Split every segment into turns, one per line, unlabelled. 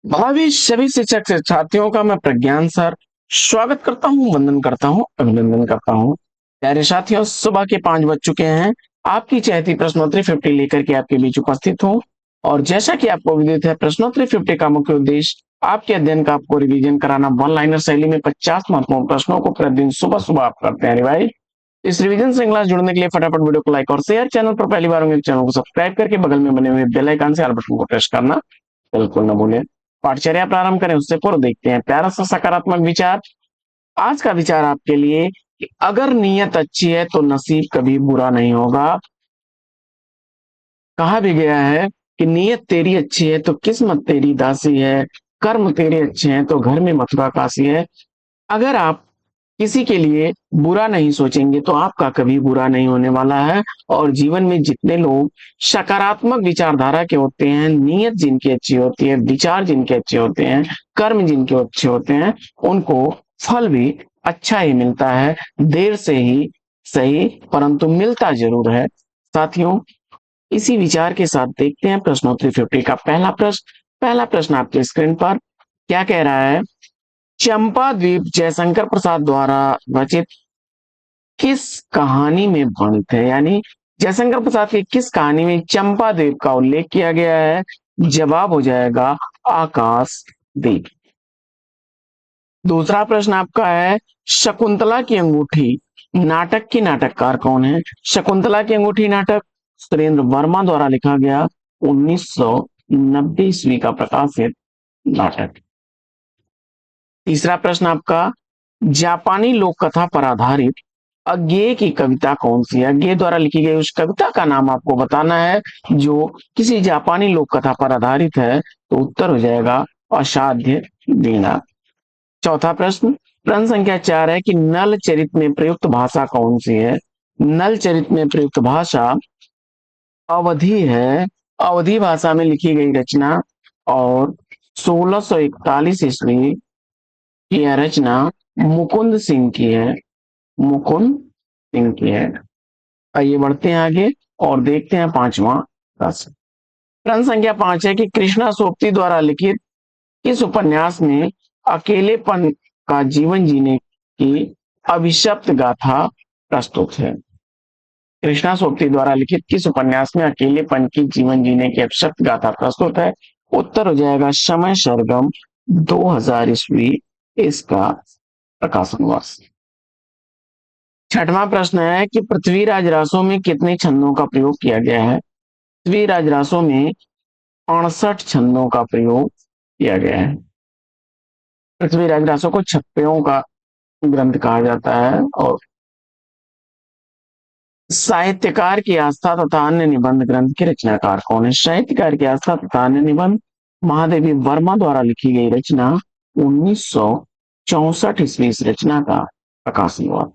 भावी सभी शिक्षक शिक्षार्थियों का मैं प्रज्ञान सर स्वागत करता हूँ, वंदन करता हूँ, अभिनंदन करता हूँ। प्यारे साथियों, सुबह के 5 बज चुके हैं। आपकी चहती प्रश्नोत्तरी 50 लेकर के आपके बीच उपस्थित हूँ। और जैसा कि आपको विदित है, प्रश्नोत्तरी 50 का मुख्य उद्देश्य आपके अध्ययन का आपको रिवीजन कराना। वन लाइनर शैली में 50 महत्वपूर्ण प्रश्नों को प्रतिदिन सुबह सुबह आप करते हैं रिवाइज। इस रिवीजन श्रृंखला से जुड़ने के लिए फटाफट वीडियो को लाइक और शेयर, चैनल पर पहली बार होंगे तो चैनल को सब्सक्राइब करके बगल में बने हुए बेल आइकन से ऑल बटन को प्रेस करना बिल्कुल न भूलें। पाठचर्या प्रारंभ करें उससे पूर्व देखते हैं प्यारा सा सकारात्मक विचार। आज का विचार आपके लिए कि अगर नीयत अच्छी है तो नसीब कभी बुरा नहीं होगा। कहा भी गया है कि नीयत तेरी अच्छी है तो किस्मत तेरी दासी है, कर्म तेरे अच्छे हैं तो घर में मथुरा काशी है। अगर आप किसी के लिए बुरा नहीं सोचेंगे तो आपका कभी बुरा नहीं होने वाला है। और जीवन में जितने लोग सकारात्मक विचारधारा के होते हैं, नीयत जिनकी अच्छी होती है, विचार जिनके अच्छे होते हैं, कर्म जिनके अच्छे होते हैं, उनको फल भी अच्छा ही मिलता है। देर से ही सही, परंतु मिलता जरूर है। साथियों, इसी विचार के साथ देखते हैं प्रश्नोत्तरी 50 का पहला प्रश्न। पहला प्रश्न आपके स्क्रीन पर क्या कह रहा है? चंपा द्वीप जयशंकर प्रसाद द्वारा रचित किस कहानी में वर्णित है? यानी जयशंकर प्रसाद की किस कहानी में चंपा द्वीप का उल्लेख किया गया है? जवाब हो जाएगा आकाश द्वीप। दूसरा प्रश्न आपका है, शकुंतला की अंगूठी नाटक की नाटककार कौन है? शकुंतला की अंगूठी नाटक सुरेंद्र वर्मा द्वारा लिखा गया 1990 ईस्वी का प्रकाशित नाटक। तीसरा प्रश्न आपका, जापानी लोक कथा पर आधारित अज्ञेय की कविता कौन सी है? अज्ञेय द्वारा लिखी गई उस कविता का नाम आपको बताना है जो किसी जापानी लोक कथा पर आधारित है। तो उत्तर हो जाएगा असाध्य वीणा। चौथा प्रश्न, प्रश्न संख्या 4 है कि नल चरित में प्रयुक्त भाषा कौन सी है? नल चरित में प्रयुक्त भाषा अवधि है। अवधि भाषा में लिखी गई रचना और 1641 ईस्वी की यह रचना मुकुंद सिंह की है। मुकुंद सिंह की है। आइए बढ़ते हैं आगे और देखते हैं पांचवा प्रश्न। प्रश्न संख्या 5 है कि कृष्णा सोपती द्वारा लिखित इस उपन्यास में अकेलेपन का जीवन जीने की अभिशप्त गाथा प्रस्तुत है। कृष्णा सोपती द्वारा लिखित किस उपन्यास में अकेलेपन की जीवन जीने की अभिशप्त गाथा प्रस्तुत है? उत्तर हो जाएगा समय सरगम 2000 ईस्वी इसका प्रकाशन वर्ष। छठवां प्रश्न है कि पृथ्वीराज रासों में कितने छंदों का प्रयोग किया गया है? पृथ्वीराज रासों में 68 छंदों का प्रयोग किया गया है। पृथ्वीराज रासों को छप्पयों का ग्रंथ कहा जाता है। और साहित्यकार की आस्था तथा अन्य निबंध ग्रंथ के रचनाकार कौन है? साहित्यकार की आस्था तथा अन्य निबंध महादेवी वर्मा द्वारा लिखी गई रचना 1964 ईस्वी इस रचना का प्रकाशन हुआ।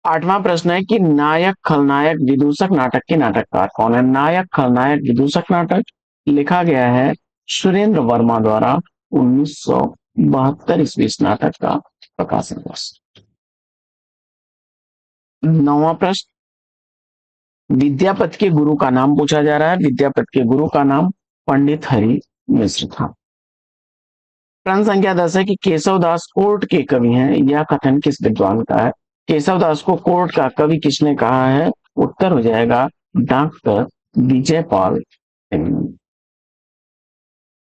आठवां प्रश्न है कि नायक खलनायक विदूषक नाटक के नाटककार कौन है? नायक खलनायक विदूषक नाटक लिखा गया है सुरेंद्र वर्मा द्वारा 1972 ईस्वी इस नाटक का प्रकाशन वर्ष। नौवां प्रश्न, विद्यापति के गुरु का नाम पूछा जा रहा है। विद्यापति के गुरु का नाम पंडित हरि मिश्र था। प्रश्न संख्या 10 है कि केशवदास कोर्ट के कवि हैं, यह कथन किस विद्वान का है? केशवदास को कोर्ट का कवि किसने कहा है? उत्तर हो जाएगा डॉक्टर विजय पाल।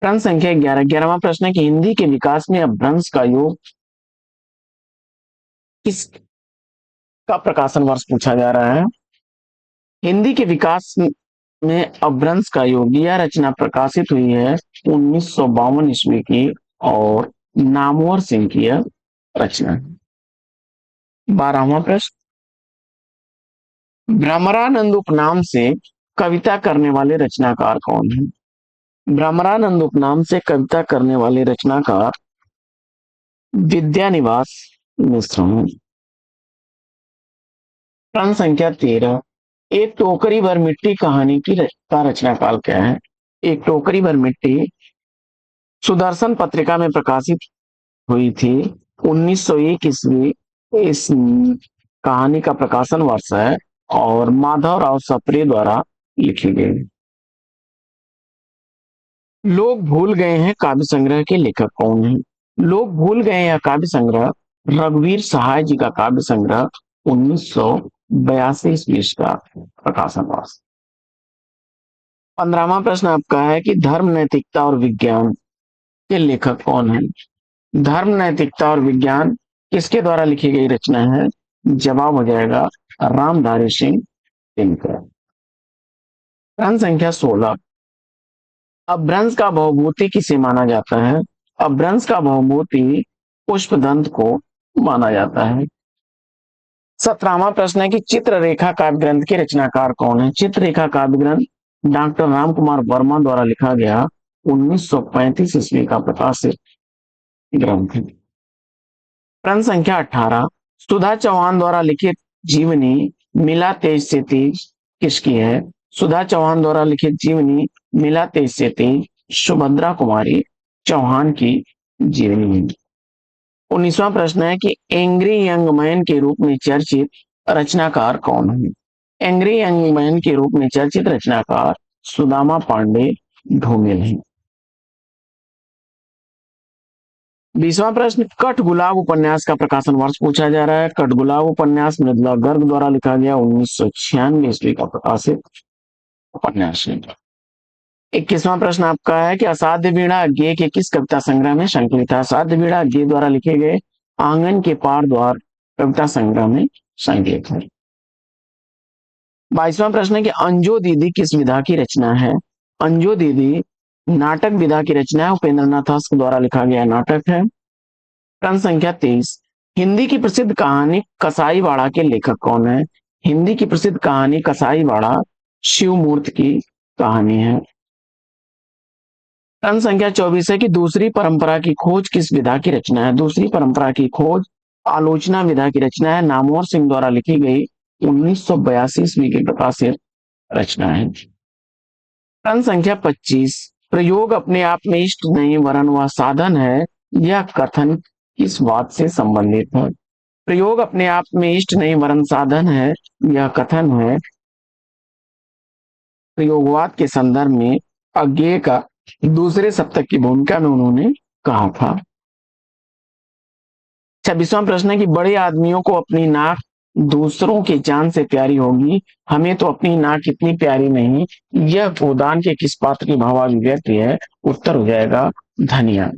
प्रश्न संख्या 11, 11वां प्रश्न है कि हिंदी के विकास में अपभ्रंश का योग किसका प्रकाशन वर्ष पूछा जा रहा है? हिंदी के विकास में अपभ्रंश का योग यह रचना प्रकाशित हुई है 1952 ईस्वी की और नामवर सिंह की यह रचना है। 12वां प्रश्न, भ्रमरानंद उपनाम से कविता करने वाले रचनाकार कौन है? भ्रमरानंद उपनाम से कविता करने वाले रचनाकार विद्यानिवास मिश्र हैं। प्रश्न संख्या 13, एक टोकरी भर मिट्टी कहानी का रचनाकाल क्या है? एक टोकरी भर मिट्टी सुदर्शन पत्रिका में प्रकाशित हुई थी 1901 ईस्वी इस कहानी का प्रकाशन वर्ष है और माधव राव सप्रे द्वारा लिखी गई। लोग भूल गए हैं काव्य संग्रह के लेखक कौन हैं? लोग भूल गए हैं काव्य संग्रह रघुवीर सहाय जी का काव्य संग्रह 1982 ईस्वी का प्रकाशन हुआ। 15वां प्रश्न आपका है कि धर्म, नैतिकता और विज्ञान के लेखक कौन है? धर्म, नैतिकता और विज्ञान किसके द्वारा लिखी गई रचना है? जवाब हो जाएगा रामधारी सिंह दिनकर। प्रश्न संख्या 16, अपभ्रंश का बहुभूति किसे माना जाता है? अपभ्रंश का बहुभूति पुष्पदंत को माना जाता है। 17वां प्रश्न है कि चित्ररेखा काव्य ग्रंथ के रचनाकार कौन है? चित्ररेखा काव्य ग्रंथ डॉक्टर राम कुमार वर्मा द्वारा लिखा गया 1935 ईस्वी का प्रकाशित ग्रंथ है। प्रश्न संख्या 18, सुधा चौहान द्वारा लिखित जीवनी मिला तेज से तेज किसकी है? सुधा चौहान द्वारा लिखित जीवनी मिला तेज से तेज सुभद्रा कुमारी चौहान की जीवनी है। 19वां प्रश्न है कि एंग्री यंग मैन के रूप में चर्चित रचनाकार कौन है? एंग्री यंग मैन के रूप में चर्चित रचनाकार सुदामा पांडे ढोंगिल है। 20वां प्रश्न, कठगुलाब उपन्यास का प्रकाशन वर्ष पूछा जा रहा है। कठगुलाब उपन्यास मृदुला गर्ग द्वारा लिखा गया 1996 ईस्वी का प्रकाशित उपन्यास है। 21वां प्रश्न आपका है कि असाध्य वीणा अज्ञेय के किस कविता संग्रह में संकलित है? असाध्य वीणा अज्ञेय द्वारा लिखे गए आंगन के पार द्वार कविता संग्रह में संकलित है। 22वां प्रश्न है कि अंजो दीदी किस विधा की रचना है? अंजो दीदी नाटक विधा की रचना है, उपेंद्र नाथ हंस द्वारा लिखा गया नाटक है। प्रश्न संख्या 23, हिंदी की प्रसिद्ध कहानी कसाईवाड़ा के लेखक कौन है? हिंदी की प्रसिद्ध कहानी कसाईवाड़ा शिवमूर्त की कहानी है। प्रश्न संख्या 24 है कि दूसरी परंपरा की खोज किस विधा की रचना है? दूसरी परंपरा की खोज आलोचना विधा की रचना है, नामवर सिंह द्वारा लिखी गई 1982 ईस्वी की प्रकाशित रचना है। प्रश्न संख्या 25, प्रयोग अपने आप में इष्ट नहीं वरन वह साधन है, यह कथन किस बात से संबंधित है? प्रयोग अपने आप में इष्ट नहीं वरन साधन है, यह कथन है प्रयोगवाद के संदर्भ में अज्ञेय का दूसरे सप्तक की भूमिका में उन्होंने कहा था। 26वां प्रश्न है कि बड़े आदमियों को अपनी नाक दूसरों की जान से प्यारी होगी, हमें तो अपनी नाक इतनी प्यारी नहीं, यह गोदान के किस पात्र की भावाभिव्यक्ति है? उत्तर हो जाएगा धनिया।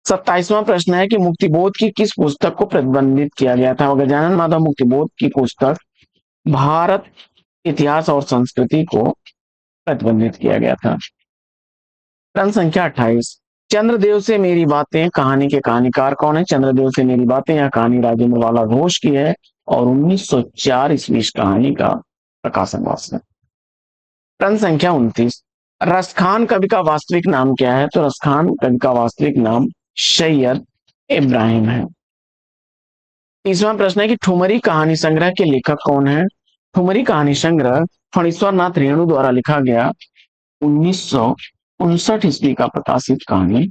27वां प्रश्न है कि मुक्तिबोध की किस पुस्तक को प्रतिबंधित किया गया था? गजानन माधव मुक्तिबोध की पुस्तक भारत इतिहास और संस्कृति को प्रतिबंधित किया गया था। प्रश्न संख्या 28, चंद्रदेव से मेरी बातें कहानी के कहानीकार कौन है? चंद्रदेव से मेरी बातें यह कहानी राजेंद्र वाला घोष की है और 1904 ईस्वी कहानी का प्रकाशन वर्ष है। प्रश्न संख्या 29, रसखान कवि का वास्तविक नाम क्या है? तो रसखान कवि का वास्तविक नाम सैयद इब्राहिम है। 30वां प्रश्न है कि ठुमरी कहानी संग्रह के लेखक कौन है? ठुमरी कहानी संग्रह फणीश्वर नाथ रेणु द्वारा लिखा गया 1959 ईस्वी का प्रकाशित कहानी।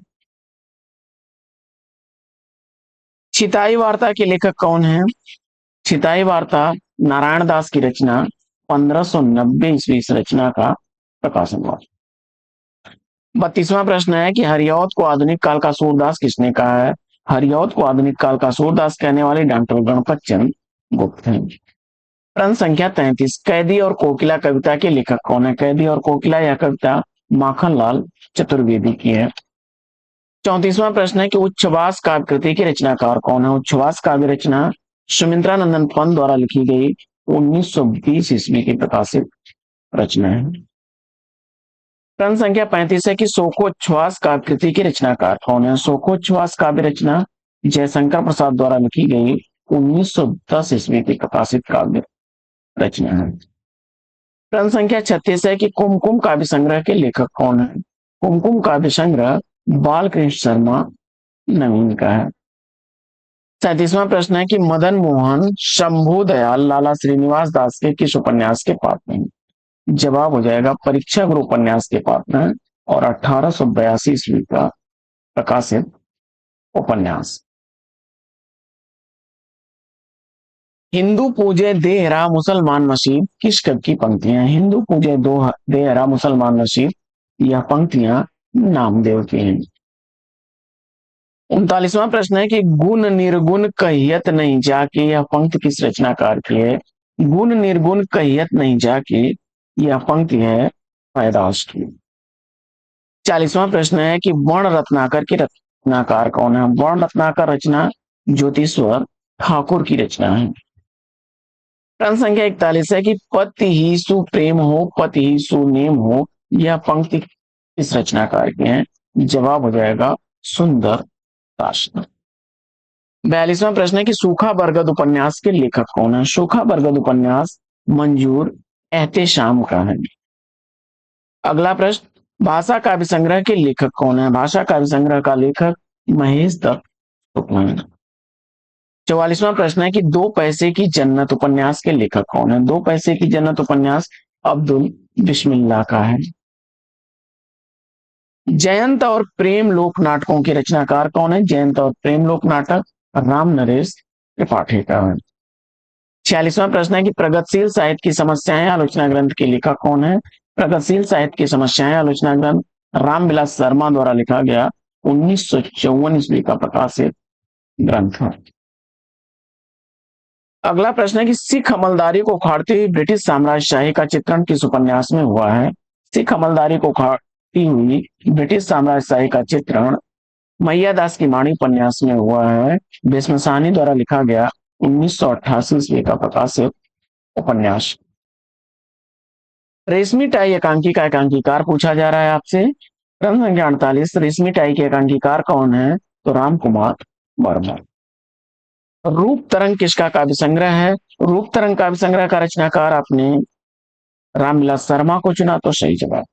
छिताई वार्ता के लेखक कौन है? छिताई वार्ता नारायण दास की रचना 1590 ईस्वी रचना का प्रकाशन हुआ। 32वां प्रश्न है कि हरिऔध को आधुनिक काल का सूरदास किसने कहा है? हरिऔध को आधुनिक काल का सूरदास कहने वाले डॉक्टर गणपत चंद्र गुप्त हैं। प्रश्न संख्या 33, कैदी और कोकिला कविता के लेखक कौन है? कैदी और कोकिला यह कविता माखनलाल चतुर्वेदी की है। 34वां प्रश्न है कि उच्छ्वास काव्य कृति के रचनाकार कौन है? उच्छ्वास काव्य रचना सुमित्रा नंदन पंत द्वारा लिखी गई 1920 ईस्वी की प्रकाशित रचना है। प्रश्न संख्या 35 है कि शोकोच्छ्वास काव्य कृति के रचनाकार कौन है? शोकोच्छ्वास काव्य रचना जयशंकर प्रसाद द्वारा लिखी गई 1910 ईस्वी की प्रकाशित काव्य रचना है। प्रश्न संख्या 36 है कि कुमकुम काव्य संग्रह के लेखक कौन है? कुमकुम काव्य संग्रह बालकृष्ण शर्मा नवीन का है। 37वां प्रश्न है कि मदन मोहन शंभू दयाल लाला श्रीनिवास दास के किस उपन्यास के पात्र हैं? जवाब हो जाएगा परीक्षा गुरु उपन्यास के पात्र हैं और 1882 ईस्वी का प्रकाशित उपन्यास। हिंदू पूजे देहरा मुसलमान मसीह किस कवि की पंक्तियां? हिंदू पूजे देहरा मुसलमान मसीह यह पंक्तियां नामदेव की हैं। 39वां प्रश्न है कि गुण निर्गुण कहियत नहीं जाके, यह पंक्ति किस रचनाकार की है? गुण निर्गुण कहियत नहीं जाके, यह पंक्ति है पैदाश की। 40वां प्रश्न है कि वर्ण रत्नाकर के रचनाकार कौन है? वर्ण रत्नाकर रचना ज्योतिश्वर ठाकुर की रचना है। प्रश्न संख्या 41 है कि पति ही सुप्रेम हो, पति ही सुनेम हो, यह पंक्ति किस रचनाकार की है? जवाब हो जाएगा सुंदर दास। 42वां प्रश्न है कि सूखा बरगद उपन्यास के लेखक कौन है? सूखा बरगद उपन्यास मंजूर एहतेशाम का है। अगला प्रश्न, भाषा काव्य संग्रह के लेखक कौन है? भाषा काव्य संग्रह का लेखक महेश दत्त शुक्ला है। 44वां प्रश्न है कि दो पैसे की जन्नत उपन्यास के लेखक कौन है? दो पैसे की जन्नत उपन्यास अब्दुल बिस्मिल्लाह का है। जयंत और प्रेम लोक नाटकों के रचनाकार कौन है? जयंत और प्रेम लोक नाटक राम नरेश त्रिपाठी का है। 46वां प्रश्न है कि प्रगतिशील साहित्य की समस्याएं आलोचना ग्रंथ के लेखक कौन है? प्रगतिशील साहित्य की समस्याएं आलोचना ग्रंथ रामविलास शर्मा द्वारा लिखा गया 1954 ईस्वी का प्रकाशित ग्रंथ है। अगला प्रश्न है कि सिख अमलदारी को उखाड़ती हुई ब्रिटिश साम्राज्यशाही का चित्रण किस उपन्यास में हुआ है? सिख अमलदारी को उखाड़ती हुई ब्रिटिश साम्राज्यशाही का चित्रण मैया दास की वाणी उपन्यास में हुआ है। भीष्म साहनी द्वारा लिखा गया 1988 ईस्वी का प्रकाशित उपन्यास। रेशमी टाई एकांकी का एकांकीकार पूछा जा रहा है आपसे। प्रश्न संख्या 48, रेशमी टाई के एकांकीकार कौन है? तो राम कुमार वर्मा। रूप तरंग किसका काव्य संग्रह है? रूप तरंग काव्य संग्रह का रचनाकार आपने रामविलास शर्मा को चुना, तो सही जवाब।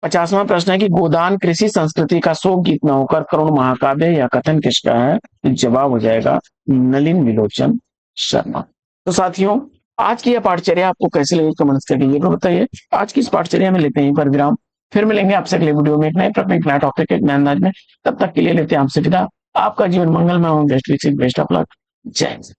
50वां प्रश्न है कि गोदान कृषि संस्कृति का शोक गीत न होकर करुण महाकाव्य, यह कथन किसका है? जवाब हो जाएगा नलिन विलोचन शर्मा। तो साथियों, आज की यह पाठचर्या आपको कैसी लगी कमेंट्स करके जरूर बताइए। आज की इस पाठचर्या में लेते हैं पर विराम, फिर मिलेंगे आपसे अगले वीडियो में एक नए टॉपिक, नया टॉपिक, एक नए अंदाज में। तब तक के लिए लेते हैं आपसे विदा। आपका जीवन मंगलमय हो, बेस्ट ऑफ लक, जय हिंद।